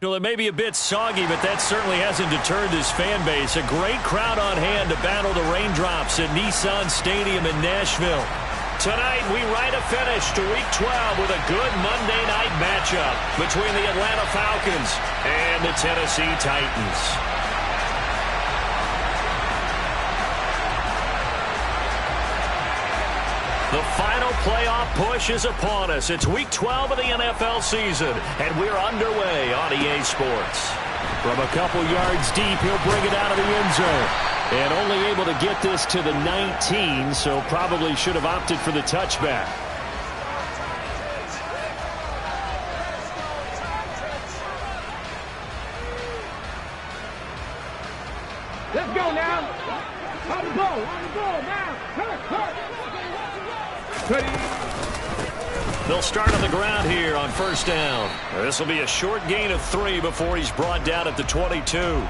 Well, it may be a bit soggy, but that certainly hasn't deterred this fan base. A great crowd on hand to battle the raindrops at Nissan Stadium in Nashville. Tonight, we write a finish to Week 12 with a good Monday night matchup between the Atlanta Falcons and the Tennessee Titans. The final playoff push is upon us. It's Week 12 of the NFL season, and we're underway on EA Sports. From a couple yards deep, he'll bring it out of the end zone. And only able to get this to the 19, so probably should have opted for the touchback. Let's go now. On the ball now. Hurt. They'll start on the ground here on first down. This will be a short gain of 3 before he's brought down at the 22.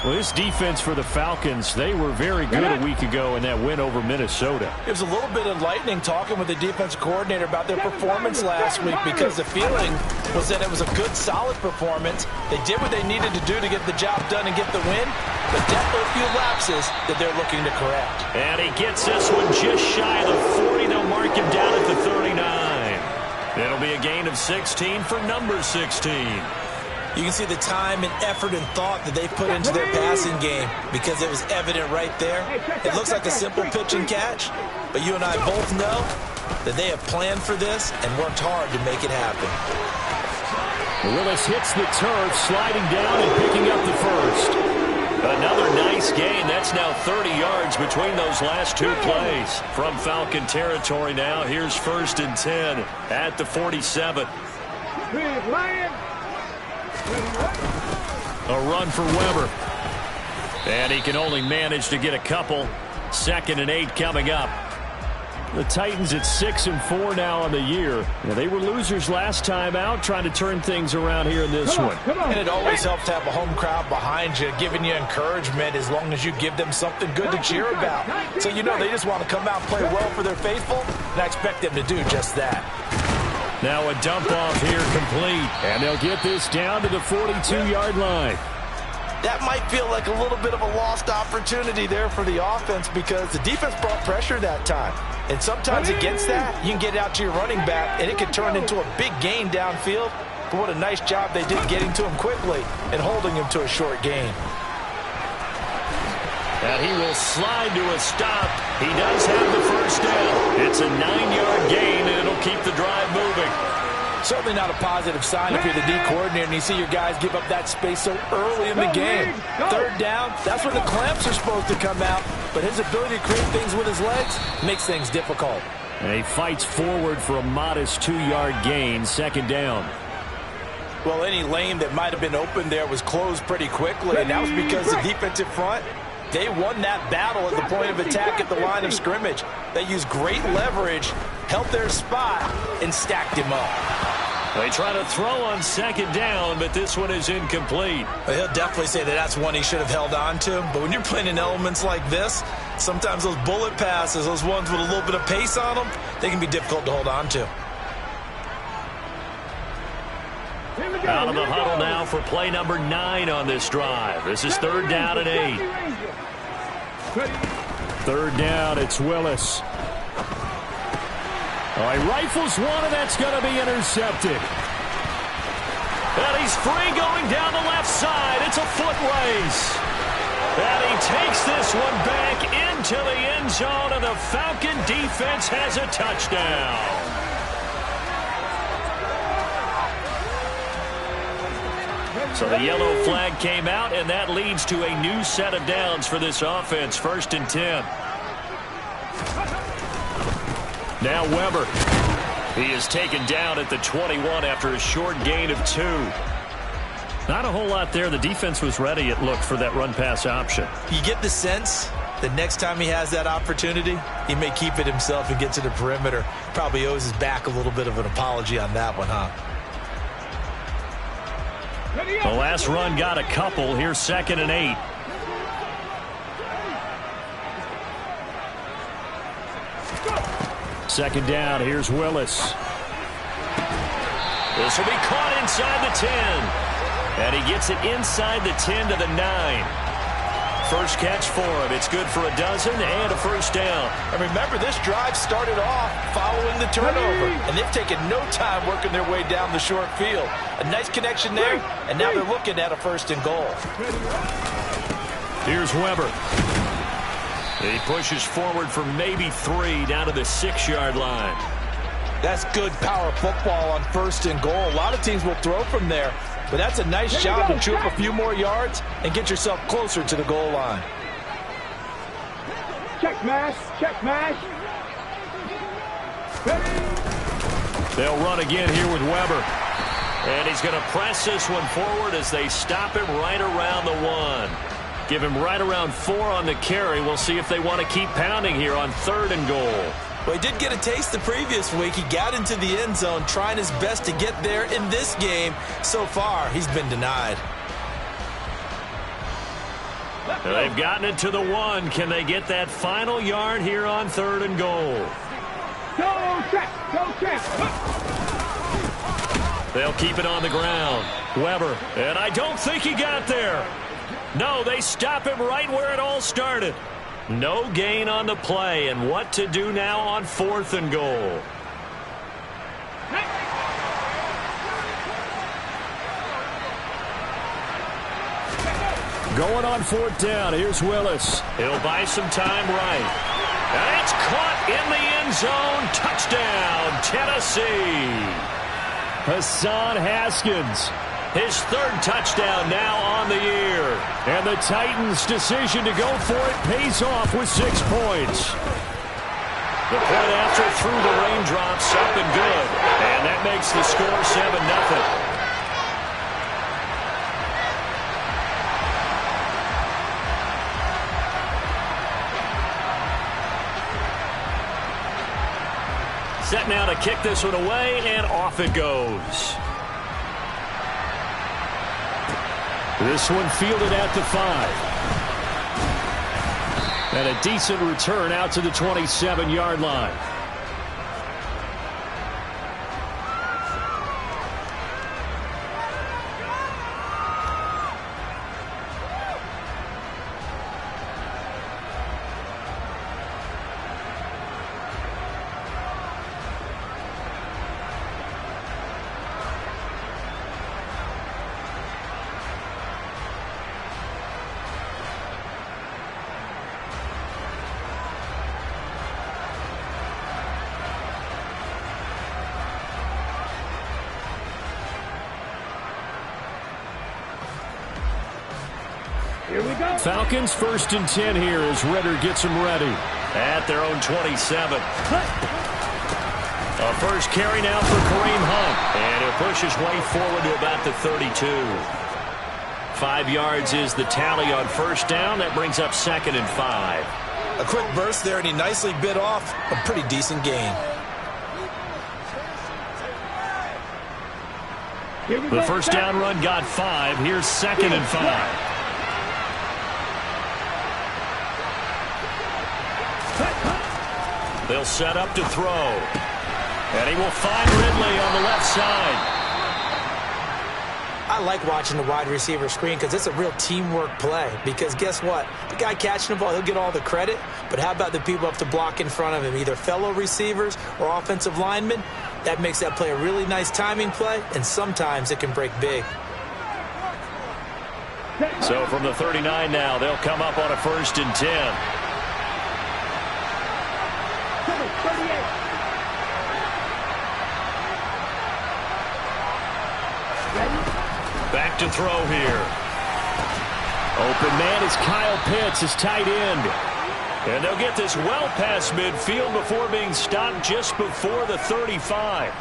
Well, this defense for the Falcons, they were very good a week ago in that win over Minnesota. It was a little bit enlightening talking with the defensive coordinator about their performance last week because the feeling was that it was a good, solid performance. They did what they needed to do to get the job done and get the win, but definitely a few lapses that they're looking to correct. And he gets this one just shy of the 40. They'll mark him down at the 39. It'll be a gain of 16 for number 16. You can see the time and effort and thought that they put into their passing game because it was evident right there. It looks like a simple pitch and catch, but you and I both know that they have planned for this and worked hard to make it happen. Willis hits the turf, sliding down and picking up the first. Another nice gain. That's now 30 yards between those last 2 plays. From Falcon territory now, here's 1st and 10 at the 47. A run for Weber. And he can only manage to get a couple. 2nd and 8 coming up. The Titans at 6-4 now on the year. They were losers last time out, trying to turn things around here in this one. And it always helps to have a home crowd behind you, giving you encouragement as long as you give them something good to cheer about. So you know they just want to come out and play well for their faithful, and I expect them to do just that. Now a dump off here complete. And they'll get this down to the 42-yard line. That might feel like a little bit of a lost opportunity there for the offense because the defense brought pressure that time. And sometimes against that, you can get out to your running back, and it can turn into a big gain downfield. But what a nice job they did getting to him quickly and holding him to a short gain. And he will slide to a stop. He does have the first down. It's a 9-yard gain, and it'll keep the drive moving. Certainly not a positive sign if you're the D coordinator and you see your guys give up that space so early in the game. 3rd down, that's when the clamps are supposed to come out, but his ability to create things with his legs makes things difficult. And he fights forward for a modest 2-yard gain, 2nd down. Well, any lane that might have been open there was closed pretty quickly, and that was because the defensive front, they won that battle at the point of attack at the line of scrimmage. They used great leverage, held their spot, and stacked him up. They try to throw on 2nd down, but this one is incomplete. Well, he'll definitely say that that's one he should have held on to. But when you're playing in elements like this, sometimes those bullet passes, those ones with a little bit of pace on them, they can be difficult to hold on to. Out of the huddle now for play number 9 on this drive. This is 3rd down and 8. 3rd down, it's Willis. All right, rifles one, and that's going to be intercepted. And he's free going down the left side. It's a foot race. And he takes this one back into the end zone, and the Falcon defense has a touchdown. So the yellow flag came out, and that leads to a new set of downs for this offense. 1st and 10. Now Weber. He is taken down at the 21 after a short gain of 2. Not a whole lot there. The defense was ready, it looked, for that run-pass option. You get the sense that next time he has that opportunity, he may keep it himself and get to the perimeter. Probably owes his back a little bit of an apology on that one, huh? The last run got a couple. Here's 2nd and 8. Second down, here's Willis. This will be caught inside the 10. And he gets it inside the 10 to the 9. First catch for him. It's good for a dozen and a first down. And remember, this drive started off following the turnover, and they've taken no time working their way down the short field. A nice connection there, and now they're looking at a 1st and goal. Here's Weber. He pushes forward for maybe 3 down to the 6-yard line. That's good power football on 1st and goal. A lot of teams will throw from there, but that's a nice job to chew up a few more yards and get yourself closer to the goal line. Check mash, check mash. They'll run again here with Weber. And he's going to press this one forward as they stop him right around the 1. Give him right around 4 on the carry. We'll see if they want to keep pounding here on 3rd and goal. Well, he did get a taste the previous week. He got into the end zone, trying his best to get there in this game. So far, he's been denied. They've gotten it to the 1. Can they get that final yard here on 3rd and goal? Go check, go check. They'll keep it on the ground. Weber, and I don't think he got there. No, they stop him right where it all started. No gain on the play, and what to do now on 4th and goal. Going on 4th down. Here's Willis. He'll buy some time right. And it's caught in the end zone. Touchdown, Tennessee. Hassan Haskins. His 3rd touchdown now on the year. And the Titans' decision to go for it pays off with 6 points. The point after through the raindrops up and good. And that makes the score 7-0. Set now to kick this one away, and off it goes. This one fielded at the 5. And a decent return out to the 27-yard line. Here we go. Falcons 1st and 10 here as Ritter gets them ready at their own 27. A first carry now for Kareem Hunt, and he'll push his way forward to about the 32. 5 yards is the tally on 1st down. That brings up 2nd and 5. A quick burst there, and he nicely bit off a pretty decent gain. The first down run got 5. Here's 2nd and 5. They'll set up to throw. And he will find Ridley on the left side. I like watching the wide receiver screen because it's a real teamwork play. Because guess what? The guy catching the ball, he'll get all the credit. But how about the people up to block in front of him, either fellow receivers or offensive linemen? That makes that play a really nice timing play, and sometimes it can break big. So from the 39 now, they'll come up on a 1st and 10. Back to throw here. Open man is Kyle Pitts, his tight end. And they'll get this well past midfield before being stopped just before the 35.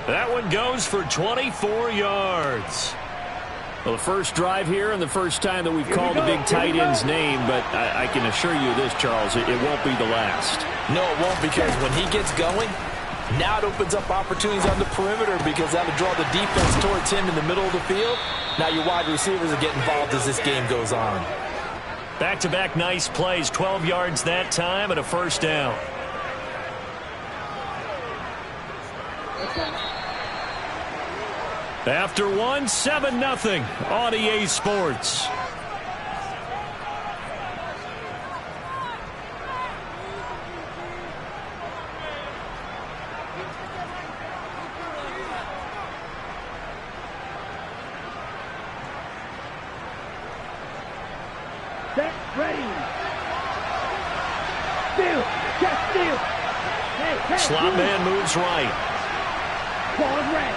That one goes for 24 yards. Well, the first drive here and the first time that we've called the big tight end's name, but I can assure you this, Charles, it won't be the last. No, it won't, because when he gets going, now it opens up opportunities on the perimeter because that'll draw the defense towards him in the middle of the field. Now your wide receivers will get involved as this game goes on. Back-to-back nice plays, 12 yards that time and a first down. After one, 7-0 on EA Sports. Set, ready. Steal, just steal. Hey, Slot man moves right. Ball is ready.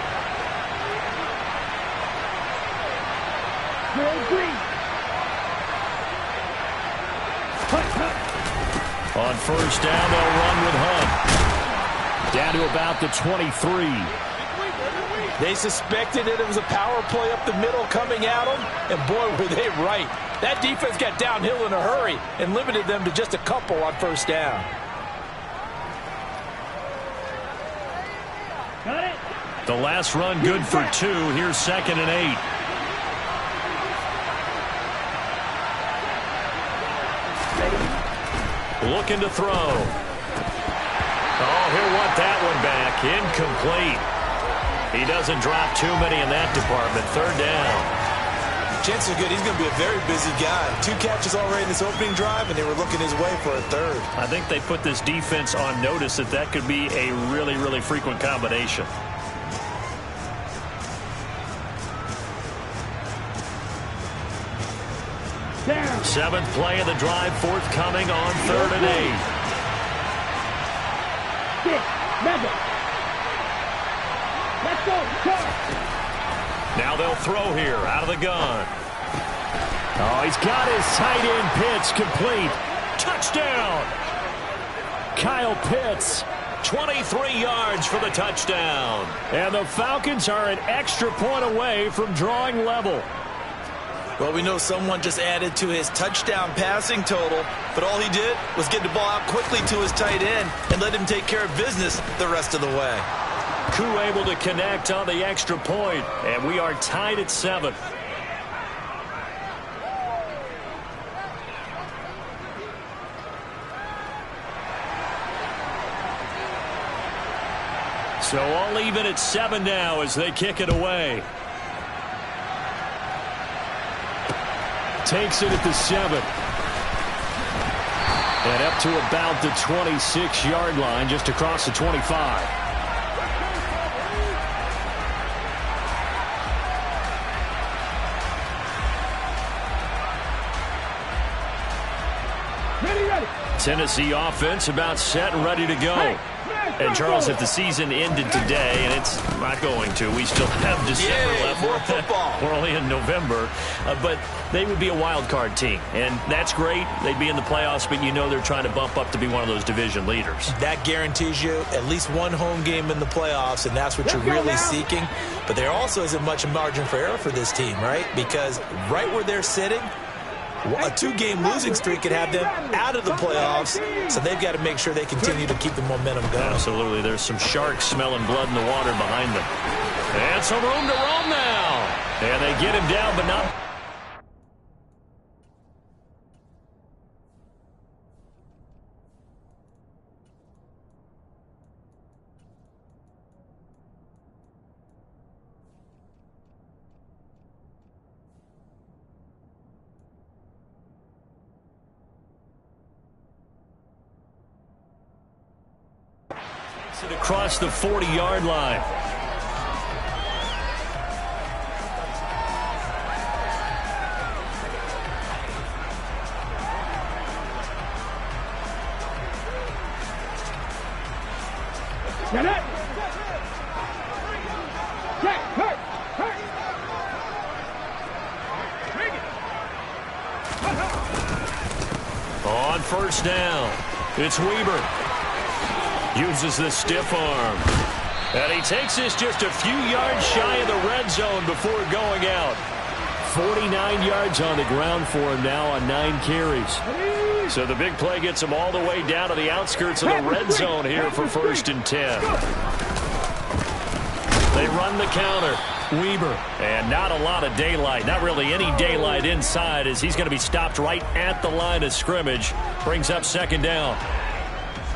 Drill green. On first down, they'll run with Hunt. Down to about the 23. They suspected that it was a power play up the middle coming at them, and boy, were they right. That defense got downhill in a hurry and limited them to just a couple on first down. Got it. The last run good for 2. Here's 2nd and 8. Looking to throw. Oh, he'll want that one back. Incomplete. He doesn't drop too many in that department. 3rd down. Chances are good. He's going to be a very busy guy. 2 catches already in this opening drive, and they were looking his way for a 3rd. I think they put this defense on notice that could be a really, really frequent combination. Down. 7th play of the drive, forthcoming on 3rd and 8. 6, Madden. Let's go. Now they'll throw here out of the gun. Oh, he's got his tight end pitch complete. Touchdown. Kyle Pitts, 23 yards for the touchdown. And the Falcons are an extra point away from drawing level. Well, we know someone just added to his touchdown passing total, but all he did was get the ball out quickly to his tight end and let him take care of business the rest of the way. Koo able to connect on the extra point, and we are tied at 7. So all even at 7 now as they kick it away. Takes it at the 7. And up to about the 26-yard line, just across the 25. Tennessee offense about set and ready to go. And, Charles, if the season ended today, and it's not going to, we still have December left. More football. We're only in November. But they would be a wild card team. And that's great. They'd be in the playoffs, but you know they're trying to bump up to be one of those division leaders. That guarantees you at least one home game in the playoffs, and that's what you're really seeking. But there also isn't much margin for error for this team, right? Because right where they're sitting, a 2-game losing streak could have them out of the playoffs, so they've got to make sure they continue to keep the momentum going. Absolutely. There's some sharks smelling blood in the water behind them. And some room to roam now. And they get him down, but not... it across the 40-yard line. Get it. Check. Hurt. On first down, it's Weber. Uses the stiff arm. And he takes this just a few yards shy of the red zone before going out. 49 yards on the ground for him now on 9 carries. So the big play gets him all the way down to the outskirts of the red zone here for 1st and 10. They run the counter. Weber. And not a lot of daylight. Not really any daylight inside as he's going to be stopped right at the line of scrimmage. Brings up 2nd down.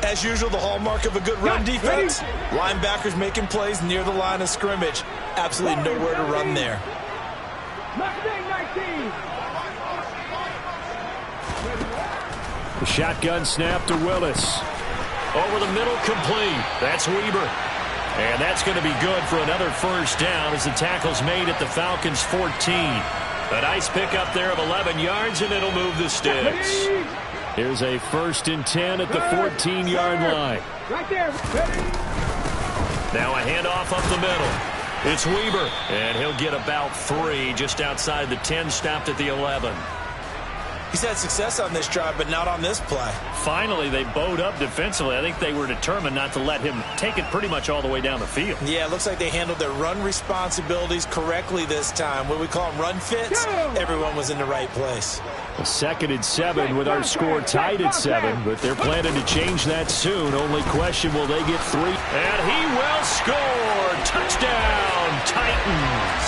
As usual, the hallmark of a good run defense. Linebackers making plays near the line of scrimmage. Absolutely nowhere to run there. The shotgun snap to Willis. Over the middle, complete. That's Weber. And that's going to be good for another first down as the tackle's made at the Falcons' 14. A nice pickup there of 11 yards, and it'll move the sticks. Here's a 1st and 10 at the 14-yard line. Right there. Now a handoff up the middle. It's Weber, and he'll get about 3 just outside the 10, stopped at the 11. He's had success on this drive, but not on this play. Finally, they bowed up defensively. I think they were determined not to let him take it pretty much all the way down the field. Yeah, it looks like they handled their run responsibilities correctly this time. What we call them run fits, everyone was in the right place. A 2nd and 7 with our score tied at 7, but they're planning to change that soon. Only question, will they get 3? And he will score. Touchdown, Titans.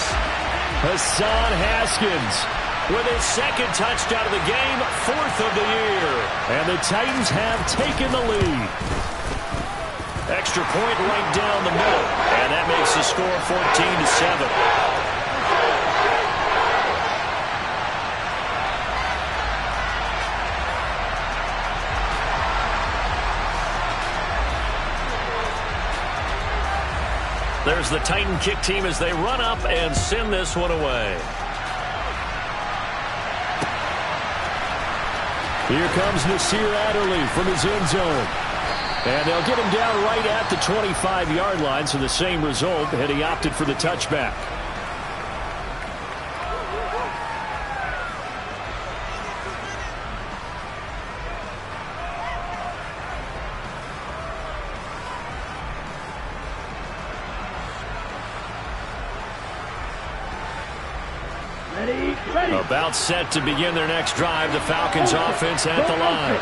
Hassan Haskins with his 2nd touchdown of the game, 4th of the year. And the Titans have taken the lead. Extra point right down the middle. And that makes the score 14-7. There's the Titan kick team as they run up and send this one away. Here comes Nasir Adderley from his end zone. And they'll get him down right at the 25-yard line, so the same result, and he opted for the touchback. About set to begin their next drive, the Falcons offense at the line.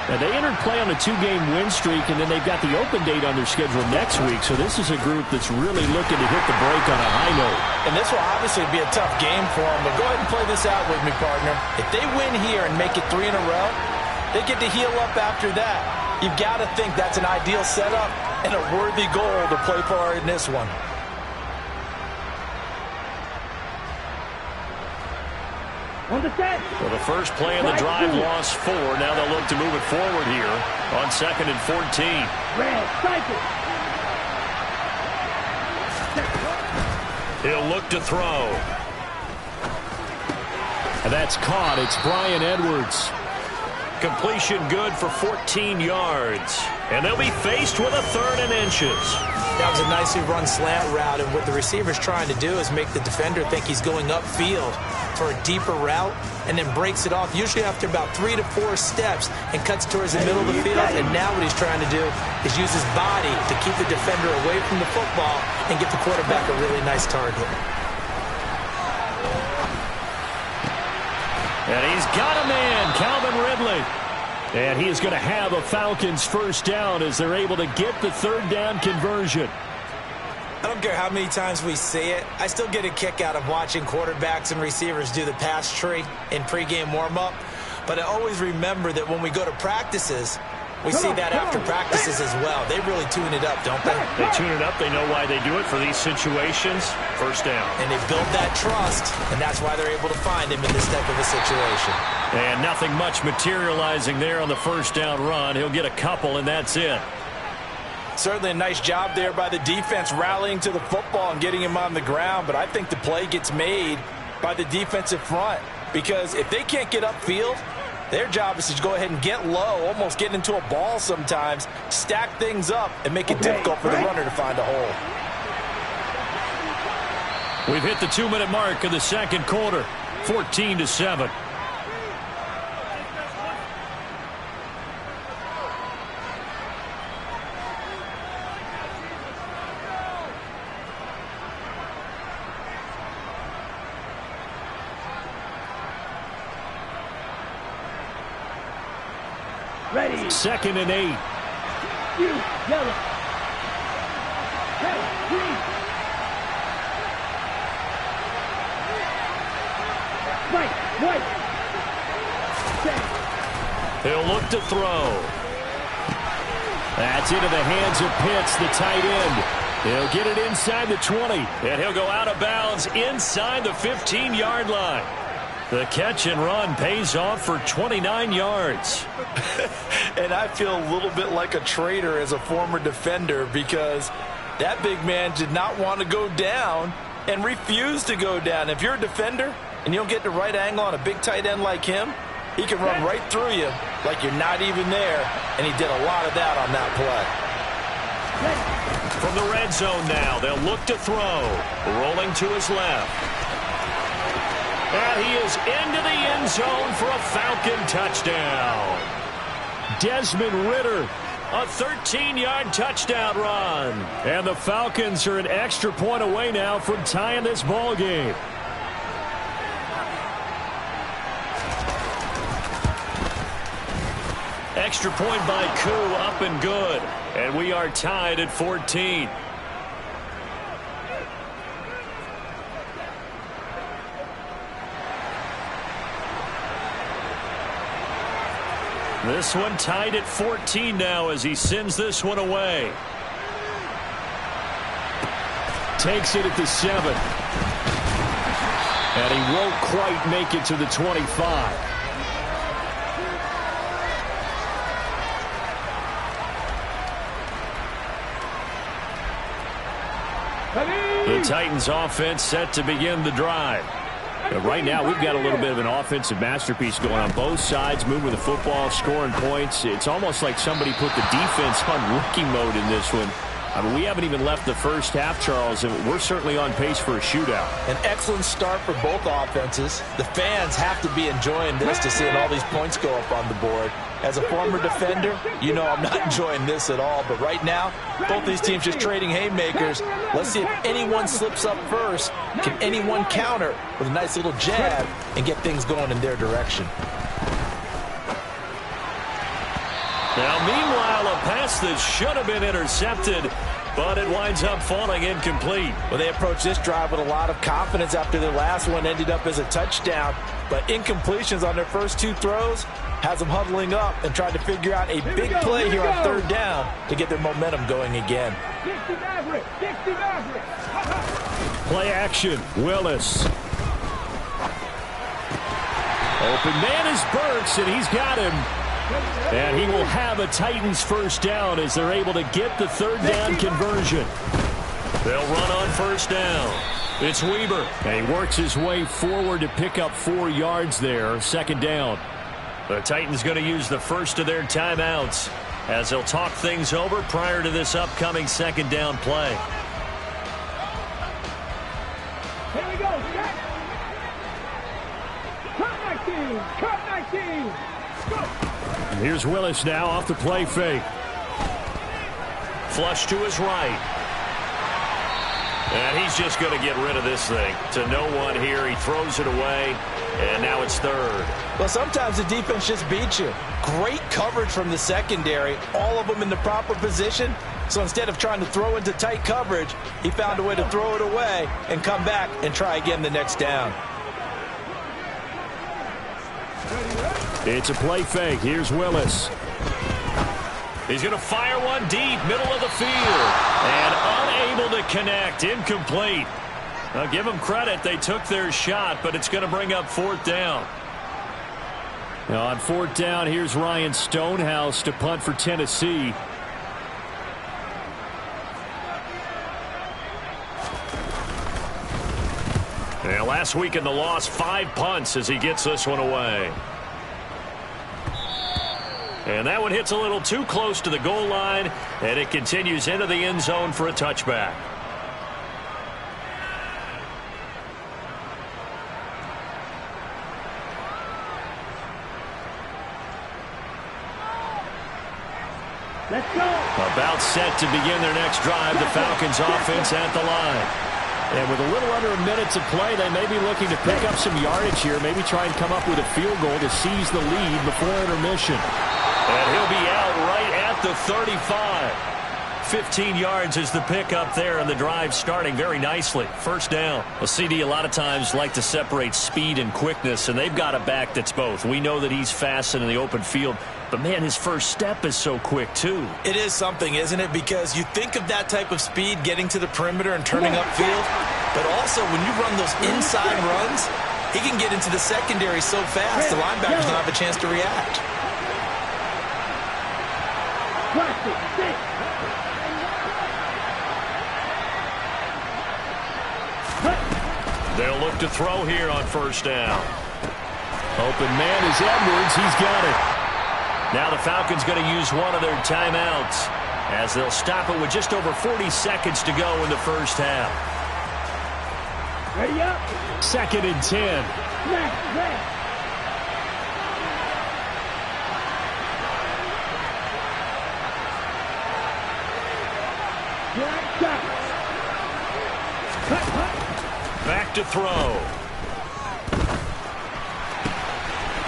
Now, they entered play on a 2-game win streak, and then they've got the open date on their schedule next week, so this is a group that's really looking to hit the break on a high note. And this will obviously be a tough game for them, but go ahead and play this out with me, partner. If they win here and make it 3 in a row, they get to heal up after that. You've got to think that's an ideal setup and a worthy goal to play for in this one. On the set. Well, the first play of the drive lost 4. Now they'll look to move it forward here on 2nd and 14. Red, cycle. He'll look to throw. And that's caught. It's Brian Edwards. Completion good for 14 yards. And they'll be faced with a 3rd and inches. That was a nicely run slant route, and what the receiver's trying to do is make the defender think he's going upfield for a deeper route, and then breaks it off, usually after about 3 to 4 steps, and cuts towards the middle of the field. And now what he's trying to do is use his body to keep the defender away from the football and get the quarterback a really nice target. And he's got a man, Calvin Ridley. And he is going to have a Falcons first down as they're able to get the 3rd down conversion. I don't care how many times we see it. I still get a kick out of watching quarterbacks and receivers do the pass tree in pregame warm-up. But I always remember that when we go to practices, we see that after practices as well. They really tune it up, don't they? They tune it up. They know why they do it for these situations. First down. And they build that trust, and that's why they're able to find him in this type of a situation. And nothing much materializing there on the first down run. He'll get a couple, and that's it. Certainly a nice job there by the defense rallying to the football and getting him on the ground, but I think the play gets made by the defensive front, because if they can't get upfield, their job is to go ahead and get low, almost get into a ball sometimes, stack things up, and make it difficult for the runner to find a hole. We've hit the 2-minute mark of the second quarter, 14-7. Ready. 2nd and 8. You, yellow. Red, green. White. He'll look to throw. That's into the hands of Pitts, the tight end. He'll get it inside the 20, and he'll go out of bounds inside the 15-yard line. The catch and run pays off for 29 yards. And I feel a little bit like a traitor as a former defender because that big man did not want to go down and refused to go down. If you're a defender and you don't get the right angle on a big tight end like him, he can run right through you like you're not even there, and he did a lot of that on that play. From the red zone now, they'll look to throw. Rolling to his left. And he is into the end zone for a Falcon touchdown. Desmond Ridder, a 13-yard touchdown run. And the Falcons are an extra point away now from tying this ball game. Extra point by Koo, up and good. And we are tied at 14. This one tied at 14 now as he sends this one away. Takes it at the 7. And he won't quite make it to the 25. The Titans offense set to begin the drive. But right now, we've got a little bit of an offensive masterpiece going on both sides, moving the football, scoring points. It's almost like somebody put the defense on rookie mode in this one. I mean, we haven't even left the first half, Charles, and we're certainly on pace for a shootout. An excellent start for both offenses. The fans have to be enjoying this to seeing all these points go up on the board. As a former defender, you know I'm not enjoying this at all. But right now, both these teams just trading haymakers. Let's see if anyone slips up first. Can anyone counter with a nice little jab and get things going in their direction? Now, meanwhile, a pass that should have been intercepted, but it winds up falling incomplete. Well, they approached this drive with a lot of confidence after their last one ended up as a touchdown. But incompletions on their first two throws has them huddling up and trying to figure out a big play here on third down to get their momentum going again. Play action, Willis. Open man is Burks, and he's got him. And he will have a Titans first down as they're able to get the third down conversion. They'll run on first down. It's Weber, and he works his way forward to pick up 4 yards there, second down. The Titans going to use the first of their timeouts as they'll talk things over prior to this upcoming second down play. Here we go, set. Cut 19, cut 19. Go. And here's Willis now off the play fake. Flush to his right. And he's just going to get rid of this thing. To no one here. He throws it away. And now it's third. Well, sometimes the defense just beats you. Great coverage from the secondary. All of them in the proper position. So instead of trying to throw into tight coverage, he found a way to throw it away and come back and try again the next down. It's a play fake. Here's Willis. He's going to fire one deep, middle of the field. And unable to connect. Incomplete. Now, give them credit. They took their shot, but it's going to bring up fourth down. Now, on fourth down, here's Ryan Stonehouse to punt for Tennessee. Yeah, last week in the loss, 5 punts as he gets this one away. And that one hits a little too close to the goal line, and it continues into the end zone for a touchback. Let's go. About set to begin their next drive, the Falcons offense at the line. And with a little under a minute to play, they may be looking to pick up some yardage here, maybe try and come up with a field goal to seize the lead before intermission. And he'll be out right at the 35. 15 yards is the pickup there, and the drive starting very nicely. First down. Well, CD a lot of times like to separate speed and quickness, and they've got a back that's both. We know that he's fast in the open field, but, man, his first step is so quick, too. It is something, isn't it? Because you think of that type of speed getting to the perimeter and turning upfield, but also when you run those inside runs, he can get into the secondary so fast the linebackers don't have a chance to react. They'll look to throw here on first down. Open man is Edwards. He's got it. Now the Falcons going to use one of their timeouts as they'll stop it with just over 40 seconds to go in the first half. Ready up. 2nd and 10. Back to throw.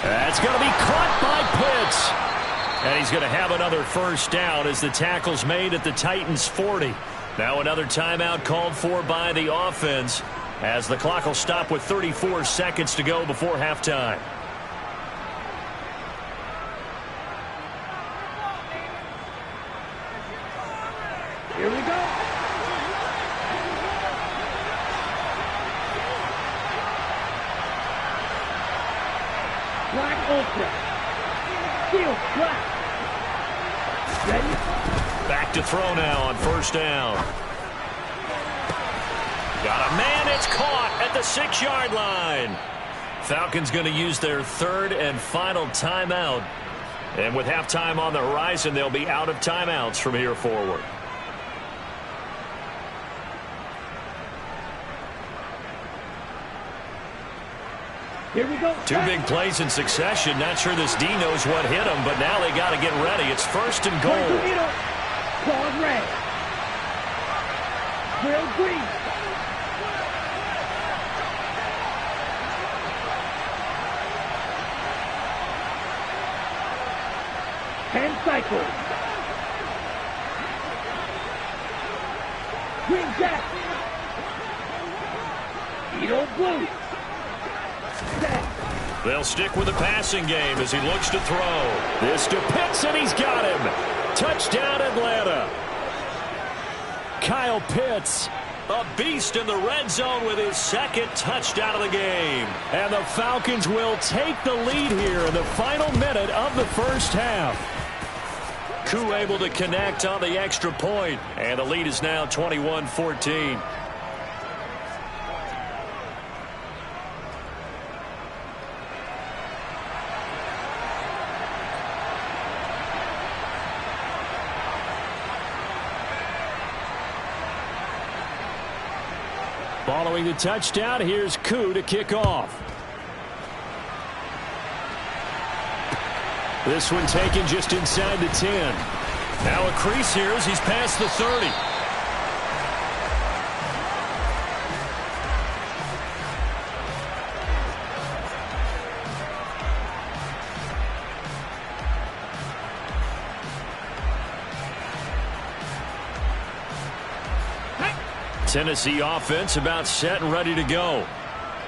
That's going to be caught by Pitts. And he's going to have another first down as the tackle's made at the Titans' 40. Now another timeout called for by the offense as the clock will stop with 34 seconds to go before halftime. Here we go. Black ultra. Steel black. Ready? Back to throw now on first down. Got a man, it's caught at the 6-yard line. Falcons going to use their 3rd and final timeout. And with halftime on the horizon, they'll be out of timeouts from here forward. Here we go. 2 big plays in succession. Not sure this D knows what hit him, but now they got to get ready. It's 1st and goal. Claws red. Real green. Hand cycle. Green jack. Edo blue. They'll stick with the passing game as he looks to throw. This to Pitts, and he's got him. Touchdown, Atlanta. Kyle Pitts, a beast in the red zone with his 2nd touchdown of the game. And the Falcons will take the lead here in the final minute of the first half. Koo able to connect on the extra point, and the lead is now 21-14. Following the touchdown, here's Koo to kick off. This one taken just inside the 10. Now a crease here as he's past the 30. Tennessee offense about set and ready to go.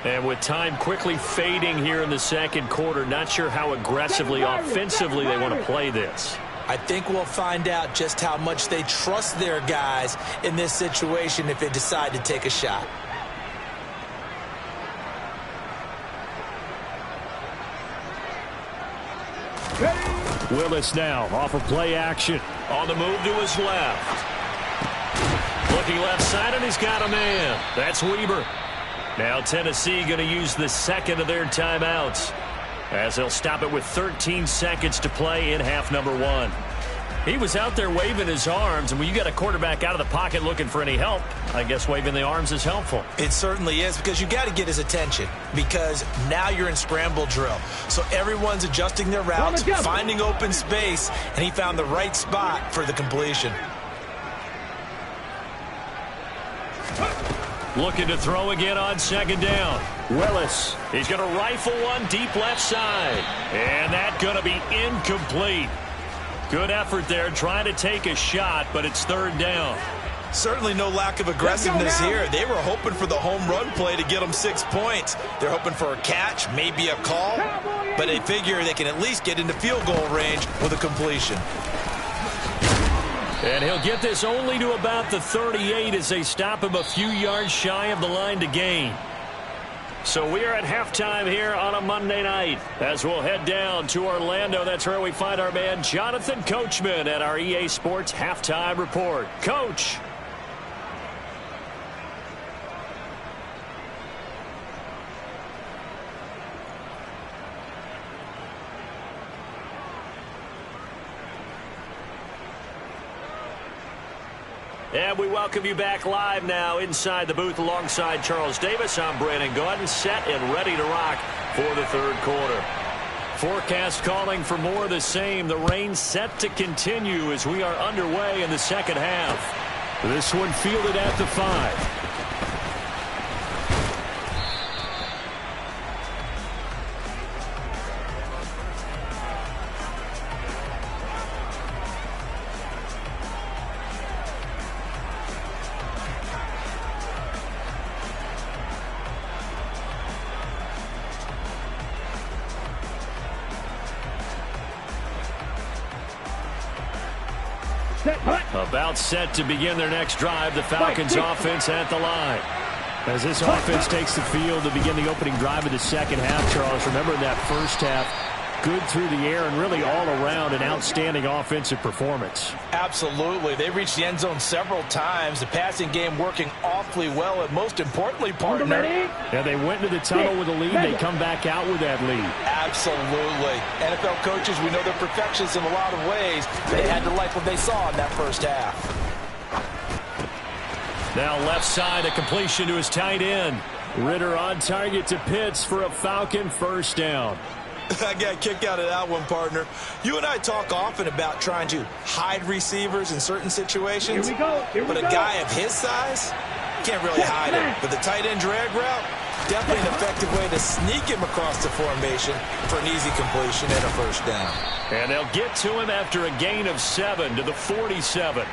And with time quickly fading here in the 2nd quarter, not sure how aggressively, offensively they want to play this. I think we'll find out just how much they trust their guys in this situation if they decide to take a shot. Willis now off of play action. On the move to his left. Looking left side, and he's got a man. That's Weber. Now Tennessee going to use the 2nd of their timeouts as they'll stop it with 13 seconds to play in half number 1. He was out there waving his arms, and when you got a quarterback out of the pocket looking for any help, I guess waving the arms is helpful. It certainly is, because you got to get his attention, because now you're in scramble drill. So everyone's adjusting their routes, finding open space, and he found the right spot for the completion. Looking to throw again on 2nd down. Willis, he's going to rifle one deep left side. And that's going to be incomplete. Good effort there, trying to take a shot, but it's third down. Certainly no lack of aggressiveness here. They were hoping for the home run play to get them 6 points. They're hoping for a catch, maybe a call, but they figure they can at least get into field goal range with a completion. And he'll get this only to about the 38 as they stop him a few yards shy of the line to gain. So we are at halftime here on a Monday night as we'll head down to Orlando. That's where we find our man Jonathan Coachman at our EA Sports Halftime Report. Coach. And we welcome you back live now inside the booth alongside Charles Davis. I'm Brandon Gaudin, set and ready to rock for the third quarter. Forecast calling for more of the same. The rain set to continue as we are underway in the second half. This one fielded at the 5. About set to begin their next drive. The Falcons offense at the line. As this offense takes the field to begin the opening drive of the second half, Charles, remember in that first half, good through the air and really all around an outstanding offensive performance. Absolutely. They reached the end zone several times. The passing game working awfully well, and most importantly, partner. Yeah, they went into the tunnel with a lead. They come back out with that lead. Absolutely. NFL coaches, we know they're perfectionists in a lot of ways. They had to like what they saw in that first half. Now left side, a completion to his tight end. Ritter on target to Pitts for a Falcon first down. I got a kick out of that one, partner. You and I talk often about trying to hide receivers in certain situations. Here we go. But a guy of his size can't really hide him. But the tight end drag route, definitely an effective way to sneak him across the formation for an easy completion and a first down. And they'll get to him after a gain of 7 to the 47.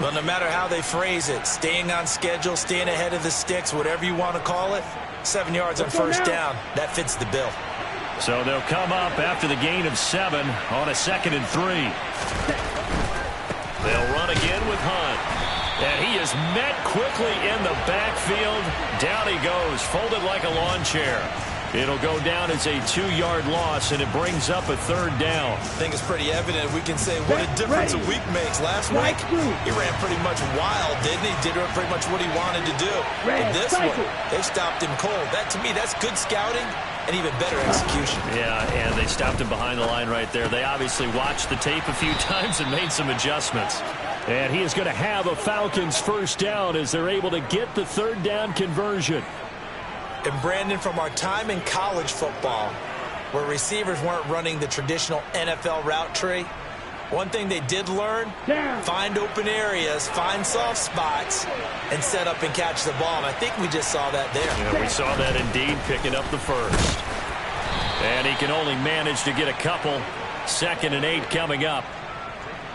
Well, no matter how they phrase it, staying on schedule, staying ahead of the sticks, whatever you want to call it, 7 yards on first down, that fits the bill. So they'll come up after the gain of 7 on a 2nd and 3. They'll run again with Hunt. And he is met quickly in the backfield. Down he goes, folded like a lawn chair. It'll go down as a 2-yard loss, and it brings up a third down. I think it's pretty evident. We can say what a difference a week makes. Last week, he ran pretty much wild, didn't he? Did pretty much what he wanted to do. But this one, they stopped him cold. That, to me, that's good scouting and even better execution. Yeah, and they stopped him behind the line right there. They obviously watched the tape a few times and made some adjustments. And he is going to have a Falcons first down as they're able to get the third down conversion. And Brandon, from our time in college football, where receivers weren't running the traditional NFL route tree, one thing they did learn, find open areas, find soft spots, and set up and catch the ball. And I think we just saw that there. Yeah, we saw that indeed, picking up the first. And he can only manage to get a couple. 2nd and 8 coming up.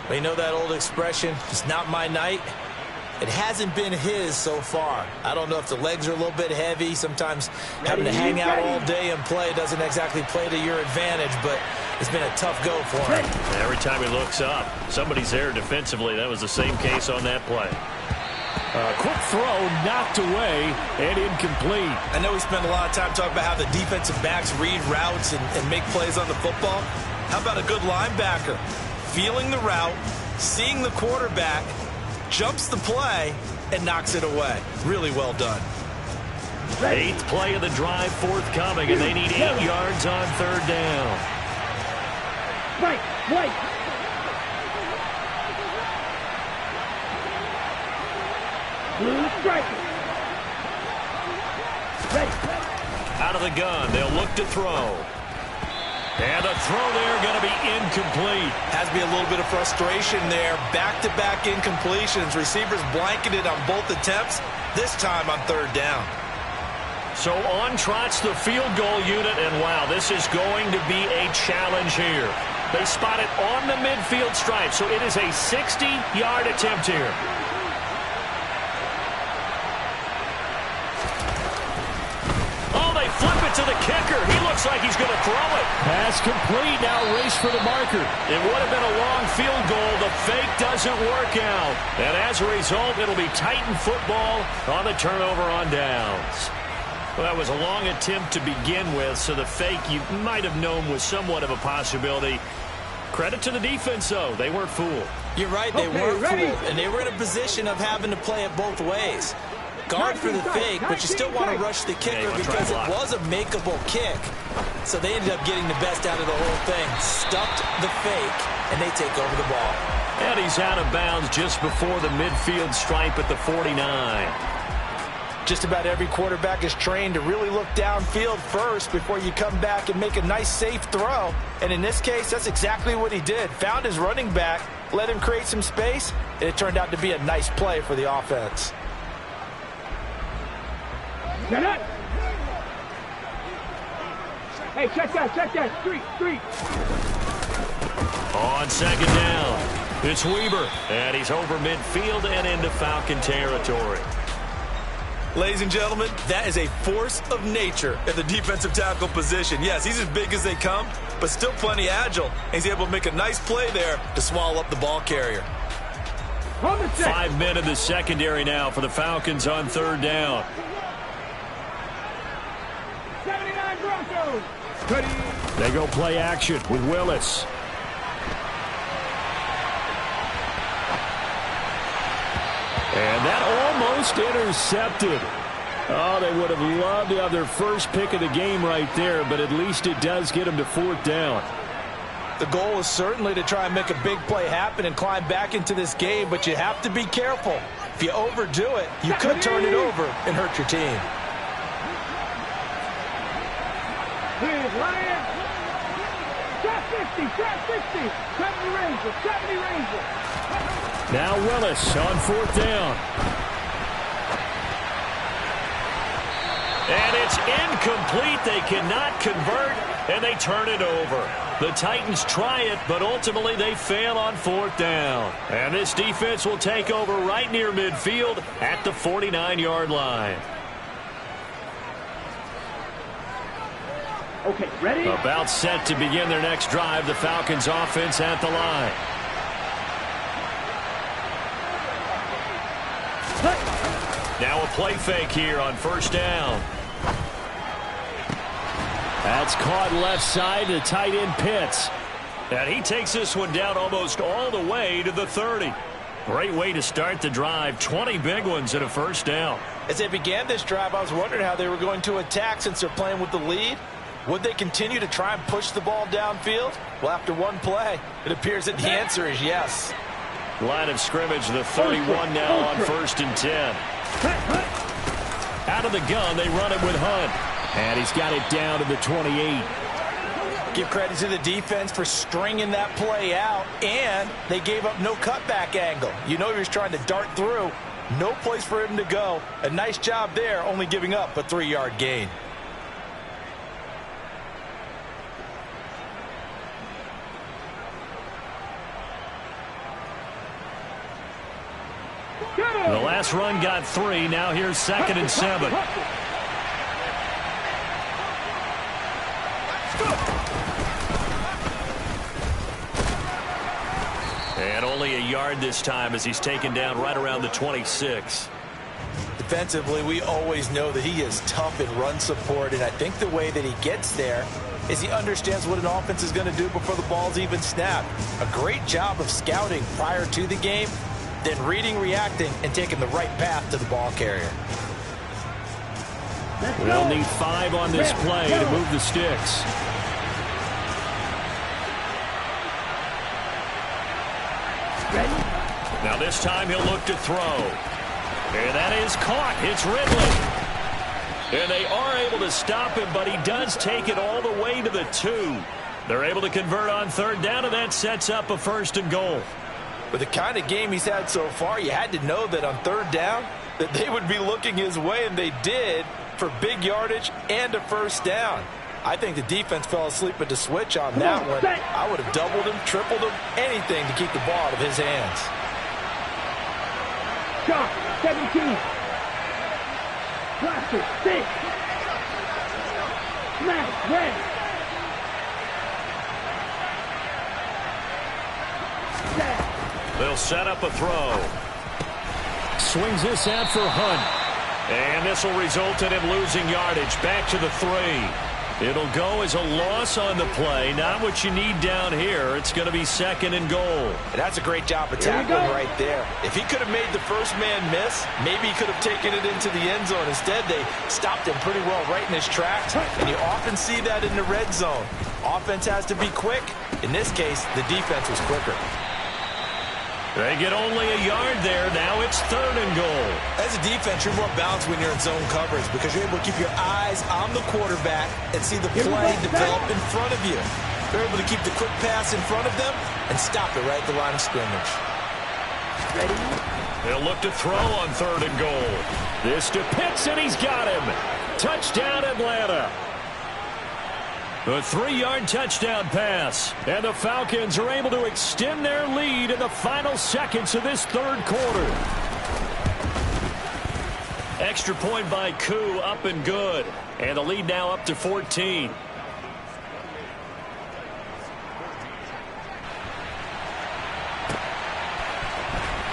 We know that old expression, it's not my night. It hasn't been his so far. I don't know if the legs are a little bit heavy. Sometimes having to hang out all day and play doesn't exactly play to your advantage, but it's been a tough go for him. Every time he looks up, somebody's there defensively. That was the same case on that play. Quick throw, knocked away, and incomplete. I know we spend a lot of time talking about how the defensive backs read routes and make plays on the football. How about a good linebacker? Feeling the route, seeing the quarterback, jumps the play, and knocks it away. Really well done. 8th play of the drive forthcoming, and they need 8 yards on third down. Wait. Blue strike. Out of the gun, they'll look to throw. And the throw there going to be incomplete. Has to be a little bit of frustration there. Back-to-back incompletions. Receivers blanketed on both attempts, this time on third down. So on trots the field goal unit, and wow, this is going to be a challenge here. They spot it on the midfield stripe, so it is a 60-yard attempt here. Flip it to the kicker. He looks like he's going to throw it. Pass complete. Now race for the marker. It would have been a long field goal. The fake doesn't work out. And as a result, it'll be Titan football on the turnover on downs. Well, that was a long attempt to begin with, so the fake you might have known was somewhat of a possibility. Credit to the defense, though. They weren't fooled. You're right. They weren't fooled, and they were in a position of having to play it both ways. Guard for the fake, but you still want to rush the kicker because it was a makeable kick. So they ended up getting the best out of the whole thing. Stuffed the fake, and they take over the ball. And he's out of bounds just before the midfield stripe at the 49. Just about every quarterback is trained to really look downfield first before you come back and make a nice, safe throw. And in this case, that's exactly what he did. Found his running back, let him create some space, and it turned out to be a nice play for the offense. Get up! Hey, check that. Street. On second down, it's Weber, and he's over midfield and into Falcon territory. Ladies and gentlemen, that is a force of nature at the defensive tackle position. Yes, he's as big as they come, but still plenty agile. He's able to make a nice play there to swallow up the ball carrier. 5 men in the secondary now for the Falcons on third down. 79 Broncos. They go play action with Willis. And that almost intercepted. Oh, they would have loved to have their first pick of the game right there, but at least it does get them to fourth down. The goal is certainly to try and make a big play happen and climb back into this game, but you have to be careful. If you overdo it, you could turn it over and hurt your team. Here's Ryan. Shot 50. 70 Rangers. Now Willis on fourth down. And it's incomplete. They cannot convert, and they turn it over. The Titans try it, but ultimately they fail on fourth down. And this defense will take over right near midfield at the 49-yard line. Okay, ready? About set to begin their next drive. The Falcons offense at the line. Now a play fake here on first down. That's caught left side to tight end Pitts. And he takes this one down almost all the way to the 30. Great way to start the drive. 20 big ones and a first down. As they began this drive, I was wondering how they were going to attack since they're playing with the lead. Would they continue to try and push the ball downfield? Well, after one play, it appears that the answer is yes. Line of scrimmage, the 31 now on 1st and 10. Out of the gun, they run it with Hunt. And he's got it down to the 28. Give credit to the defense for stringing that play out, and they gave up no cutback angle. You know he was trying to dart through. No place for him to go. A nice job there, only giving up a 3-yard gain. The last run got 3. Now here's 2nd and 7. And only a yard this time as he's taken down right around the 26. Defensively, we always know that he is tough in run support, and I think the way that he gets there is he understands what an offense is going to do before the ball's even snapped. A great job of scouting prior to the game, then reading, reacting, and taking the right path to the ball carrier. They'll need 5 on this play to move the sticks. Now this time he'll look to throw. And that is caught. It's Ridley. And they are able to stop him, but he does take it all the way to the 2. They're able to convert on third down, and that sets up a 1st and goal. With the kind of game he's had so far, you had to know that on third down that they would be looking his way, and they did, for big yardage and a 1st down. I think the defense fell asleep at the switch on that one. I would have doubled him, tripled him, anything to keep the ball out of his hands. Shot, 17. Blaster, 6. Smash, red. They'll set up a throw. Swings this out for Hunt. And this will result in him losing yardage. Back to the 3. It'll go as a loss on the play. Not what you need down here. It's going to be 2nd and goal. And that's a great job of tackling right there. If he could have made the first man miss, maybe he could have taken it into the end zone. Instead, they stopped him pretty well right in his tracks. And you often see that in the red zone. Offense has to be quick. In this case, the defense was quicker. They get only a yard there. Now it's 3rd and goal. As a defense, you're more balanced when you're in zone coverage because you're able to keep your eyes on the quarterback and see the play develop in front of you. They're able to keep the quick pass in front of them and stop it right at the line of scrimmage. Ready? They'll look to throw on 3rd and goal. This to Pitts, and he's got him. Touchdown, Atlanta. A 3-yard touchdown pass. And the Falcons are able to extend their lead in the final seconds of this 3rd quarter. Extra point by Koo, up and good. And the lead now up to 14.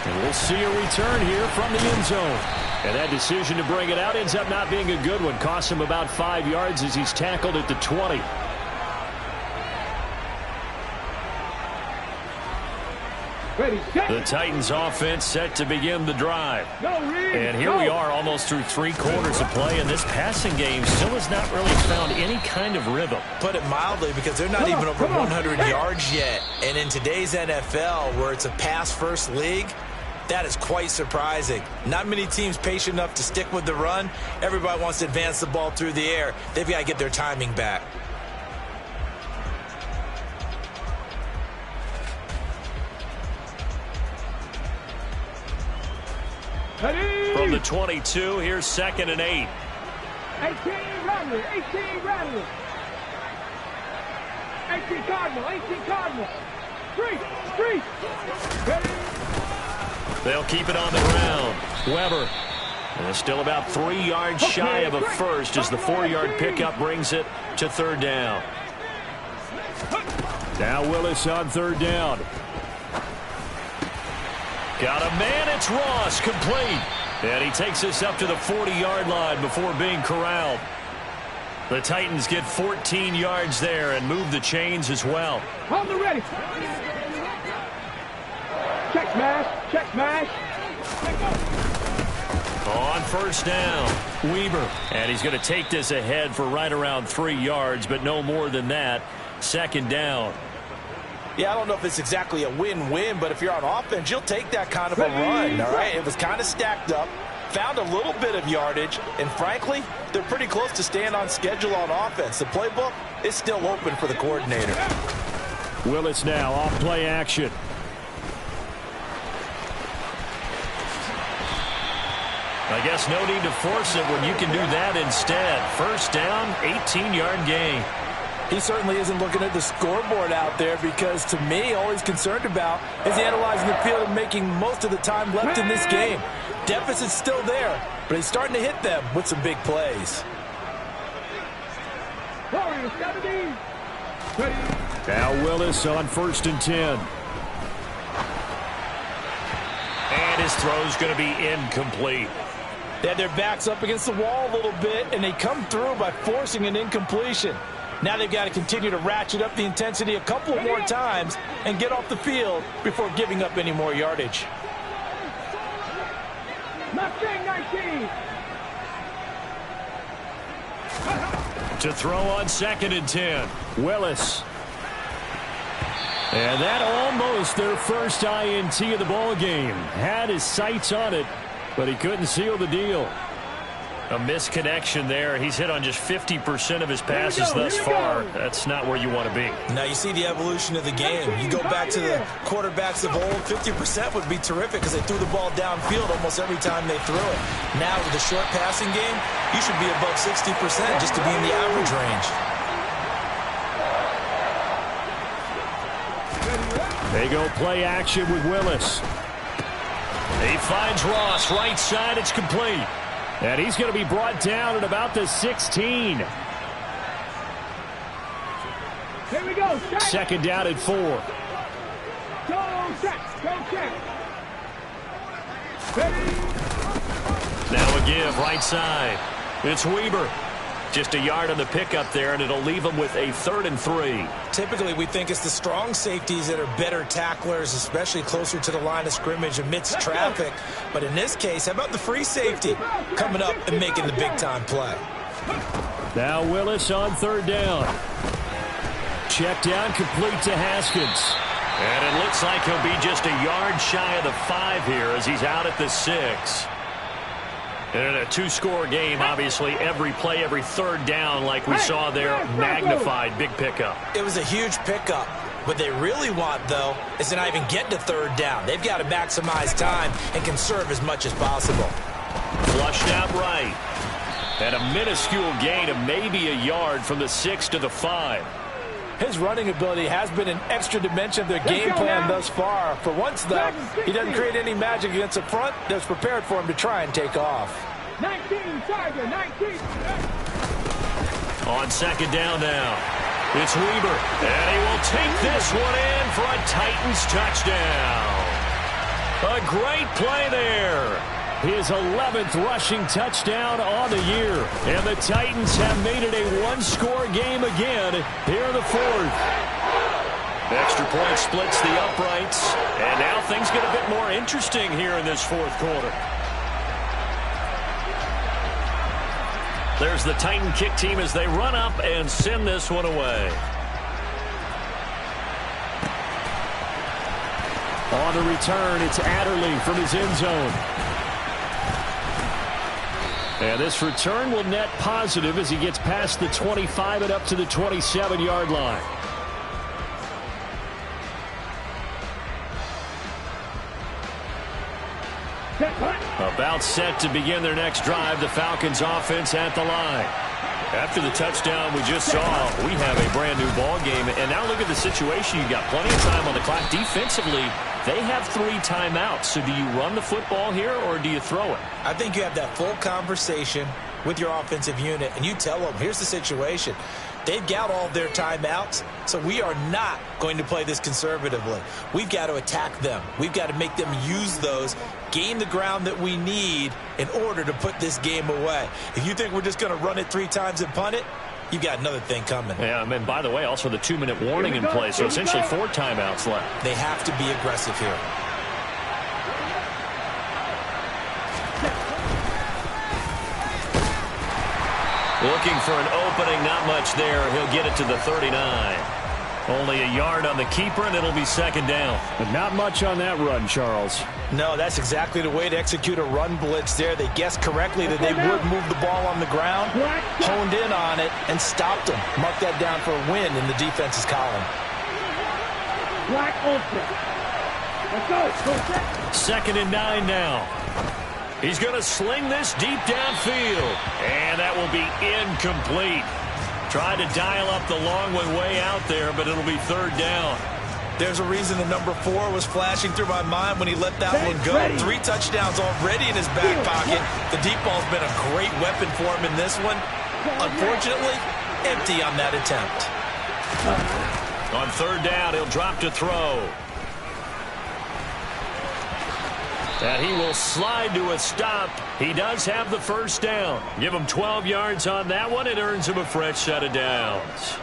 And we'll see a return here from the end zone. And that decision to bring it out ends up not being a good one. Costs him about 5 yards as he's tackled at the 20. The Titans offense set to begin the drive. And here we are almost through 3 quarters of play, and this passing game still has not really found any kind of rhythm. Put it mildly, because they're not even over 100 yards yet. And in today's NFL, where it's a pass-first league, that is quite surprising. Not many teams patient enough to stick with the run. Everybody wants to advance the ball through the air. They've got to get their timing back. From the 22, here's 2nd and 8. 18 Rattler, 18 Rattler. 18 Cardinal, 18 Cardinal. Street. Ready? They'll keep it on the ground. Weber. And it's still about 3 yards shy of a first as the 4-yard pickup brings it to 3rd down. Now Willis on 3rd down. Got a man, it's Ross, complete. And he takes us up to the 40-yard line before being corralled. The Titans get 14 yards there and move the chains as well. On the ready. Check smash. On 1st down, Weber. And he's going to take this ahead for right around 3 yards, but no more than that. 2nd down. Yeah, I don't know if it's exactly a win-win, but if you're on offense, you'll take that kind of a run, all right? It was kind of stacked up, found a little bit of yardage, and frankly, they're pretty close to staying on schedule on offense. The playbook is still open for the coordinator. Willis now off play action. I guess no need to force it when you can do that instead. 1st down, 18-yard gain. He certainly isn't looking at the scoreboard out there because, to me, all he's concerned about is analyzing the field and making most of the time left in this game. Deficit's still there, but he's starting to hit them with some big plays. Now Willis on 1st and 10. And his throw's going to be incomplete. They had their backs up against the wall a little bit, and they come through by forcing an incompletion. Now they've got to continue to ratchet up the intensity a couple more times and get off the field before giving up any more yardage. To throw on 2nd and 10, Willis. And that almost their first INT of the ball game. Had his sights on it, but he couldn't seal the deal. A misconnection there. He's hit on just 50% of his passes thus far. That's not where you want to be. Now you see the evolution of the game. You go back to the quarterbacks of old, 50% would be terrific because they threw the ball downfield almost every time they threw it. Now with the short passing game, you should be above 60% just to be in the average range. They go play action with Willis. He finds Ross, right side, it's complete. And he's going to be brought down at about the 16. Here we go. Check. Second down at 4. Go check. Go check. Ready. Now a give, right side. It's Weber. Just a yard on the pickup there, and it'll leave him with a 3rd and 3. Typically, we think it's the strong safeties that are better tacklers, especially closer to the line of scrimmage amidst traffic. But in this case, how about the free safety coming up and making the big-time play? Now Willis on 3rd down. Check down, complete to Haskins. And it looks like he'll be just a yard shy of the 5 here as he's out at the 6. And in a 2-score game, obviously, every play, every 3rd down, like we saw there, magnified, big pickup. It was a huge pickup. What they really want, though, is to not even get to 3rd down. They've got to maximize time and conserve as much as possible. Flushed out right. And a minuscule gain of maybe a yard from the 6 to the 5. His running ability has been an extra dimension of their game plan thus far. For once, though, he doesn't create any magic against the front that's prepared for him to try and take off. 19, Tiger, 19. On 2nd down now, it's Weber. And he will take this one in for a Titans touchdown. A great play there. His 11th rushing touchdown on the year. And the Titans have made it a 1-score game again here in the 4th. Extra point splits the uprights. And now things get a bit more interesting here in this 4th quarter. There's the Titan kick team as they run up and send this one away. On the return, it's Adderley from his end zone. And this return will net positive as he gets past the 25 and up to the 27-yard line. About set to begin their next drive, the Falcons offense at the line. After the touchdown we just saw, we have a brand-new ball game. And now look at the situation. You've got plenty of time on the clock. Defensively, they have 3 timeouts. So do you run the football here or do you throw it? I think you have that full conversation with your offensive unit, and you tell them, here's the situation. They've got all their timeouts, so we are not going to play this conservatively. We've got to attack them. We've got to make them use those, gain the ground that we need in order to put this game away. If you think we're just going to run it 3 times and punt it, you've got another thing coming. Yeah, and by the way, also the 2-minute warning in place, so essentially 4 timeouts left. They have to be aggressive here. Looking for an opening, not much there. He'll get it to the 39. Only a yard on the keeper, and it'll be 2nd down. But not much on that run, Charles. No, that's exactly the way to execute a run blitz there. They guessed correctly that they would move the ball on the ground, honed in on it, and stopped them. Mark that down for a win in the defense's column. Black open. Let's go. 2nd and 9 now. He's going to sling this deep downfield. And that will be incomplete. Tried to dial up the long one way out there, but it'll be 3rd down. There's a reason the number 4 was flashing through my mind when he let that one go. 3 touchdowns already in his back pocket. The deep ball's been a great weapon for him in this one. Unfortunately, empty on that attempt. On 3rd down, he'll drop to throw. And he will slide to a stop. He does have the 1st down. Give him 12 yards on that one. It earns him a fresh set of downs.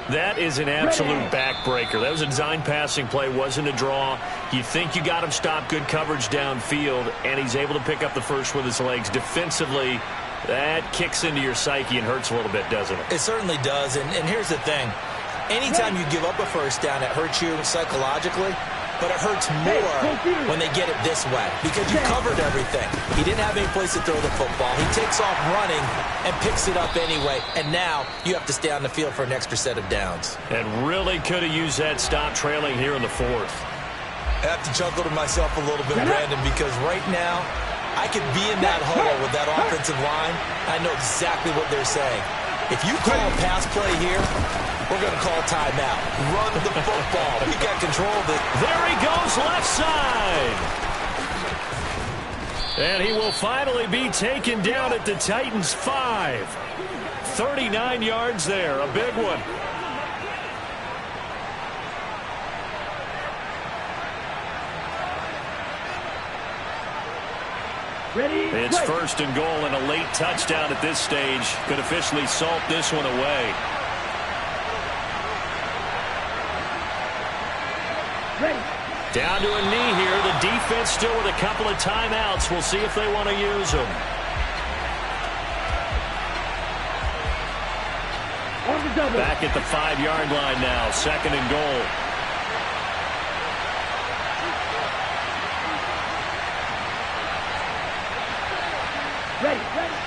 That is an absolute backbreaker. That was a design passing play, wasn't a draw. You think you got him stopped, good coverage downfield, and he's able to pick up the first with his legs. Defensively, that kicks into your psyche and hurts a little bit, doesn't it? It certainly does, and here's the thing. Anytime you give up a 1st down, it hurts you psychologically. But it hurts more when they get it this way because you covered everything. He didn't have any place to throw the football. He takes off running and picks it up anyway. And now you have to stay on the field for an extra set of downs. And really could have used that stop trailing here in the 4th. I have to chuckle to myself a little bit, Brandon, because right now I could be in that huddle with that offensive line. I know exactly what they're saying. If you call a pass play here, we're going to call timeout. Run the football. We got control of it. There he goes, left side. And he will finally be taken down at the Titans' 5. 39 yards there, a big one. It's first and goal, and a late touchdown at this stage could officially salt this one away. Down to a knee here. The defense still with a couple of timeouts. We'll see if they want to use them. Back at the 5-yard line now. Second and goal.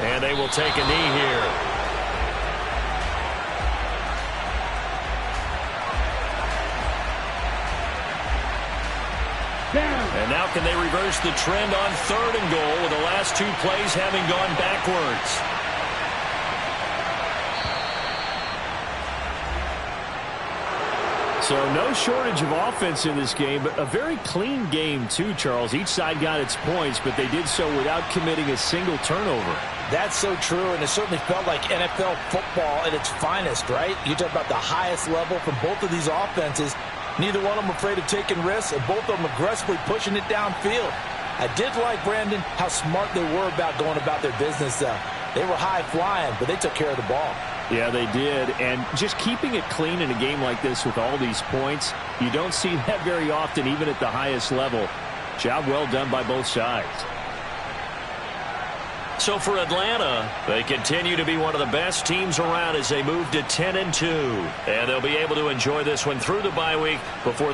And they will take a knee here. And now can they reverse the trend on third and goal with the last 2 plays having gone backwards? So no shortage of offense in this game, but a very clean game too, Charles. Each side got its points, but they did so without committing a single turnover. That's so true, and it certainly felt like NFL football at its finest, right? You talk about the highest level from both of these offenses. Neither one of them afraid of taking risks, and both of them aggressively pushing it downfield. I did like, Brandon, how smart they were about going about their business. They were high-flying, but they took care of the ball. Yeah, they did. And just keeping it clean in a game like this with all these points, you don't see that very often, even at the highest level. Job well done by both sides. So for Atlanta, they continue to be one of the best teams around as they move to 10-2. And they'll be able to enjoy this one through the bye week before